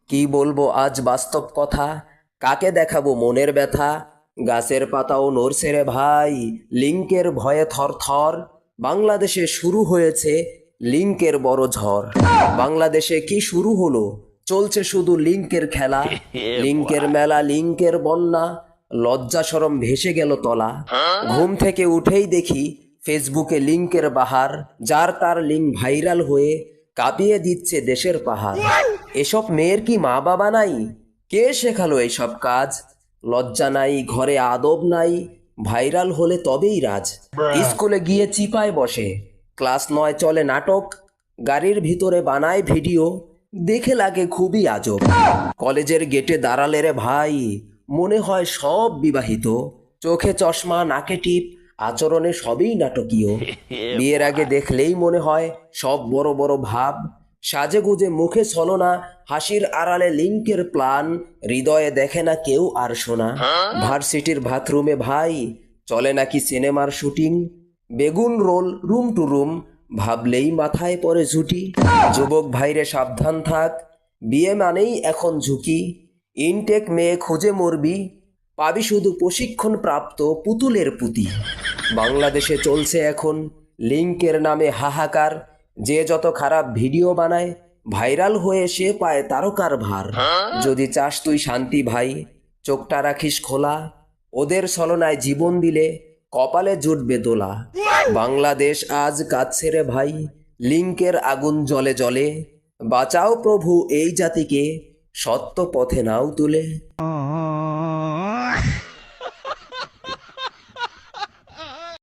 কি বলবো আজ বাস্তব কথা, কাকে দেখাবো মনের ব্যথা। গাছের পাতাও নড়ছে রে ভাই, লিঙ্কের ভয়ে থরথর। বাংলাদেশে শুরু হয়েছে লিঙ্কের বড় ঝড়। বাংলাদেশে কি শুরু হলো, চলছে শুধু লিঙ্কের খেলা। লিঙ্কের মেলা, লিঙ্কের বন্যা, লজ্জা শরম ভেসে গেল তলা। ঘুম থেকে উঠেই দেখি ফেসবুকে লিঙ্কের বাহার, যার তার লিঙ্ক ভাইরাল হয়ে কাঁপিয়ে দিচ্ছে দেশের পাহাড়। এসব মেয়ের কি মা বাবা নাই? কে শেখালো এইসব কাজ? লজ্জা নাই, ঘরে আদব নাই, ভাইরাল হলে তবেই রাজ। স্কুলে গিয়ে চিপায় বসে, ক্লাস 9 চলে নাটক, গাড়ির ভিতরে বানায় ভিডিও, দেখে লাগে খুবই আজব। কলেজের গেটে দাঁড়ালে রে ভাই, মনে হয় সব বিবাহিত। চোখে চশমা, নাকে টিপ, আচরণে সবই নাটকীয়। বিয়ের আগে দেখলেই মনে হয় সব বড় বড় ভাব। সাজেগুজে মুখে ছলনা, হাসির আড়ালে লিঙ্কের প্ল্যান, হৃদয়ে দেখে না কেউ আর শোনা। ভার্সিটির বাথরুমে ভাই চলে নাকি সিনেমার শুটিং, বেগুন রোল রুম টু রুম, ভাবলেই মাথায় পড়ে ঝুঁটি। যুবক ভাইরে সাবধান থাক, বিয়ে মানেই এখন ঝুঁকি। ইনটেক মেয়ে খুঁজে মরবি, পাবি শুধু প্রশিক্ষণ প্রাপ্ত পুতুলের পুঁতি। বাংলাদেশে চলছে এখন লিঙ্কের নামে হাহাকার। যে যত খারাপ ভিডিও বানায়, ভাইরাল হয়ে সে পায় তারকার ভার। যদি চাস তুই শান্তি ভাই, চোখটা রাখিস খোলা, ওদের ছলনায় জীবন দিলে কপালে জুটবে দোলা। বাংলাদেশ আজ কাঁদছে রে ভাই, লিঙ্কের আগুন জ্বলে জ্বলে। বাঁচাও প্রভু এই জাতিকে, সত্য পথে নাও তুলে।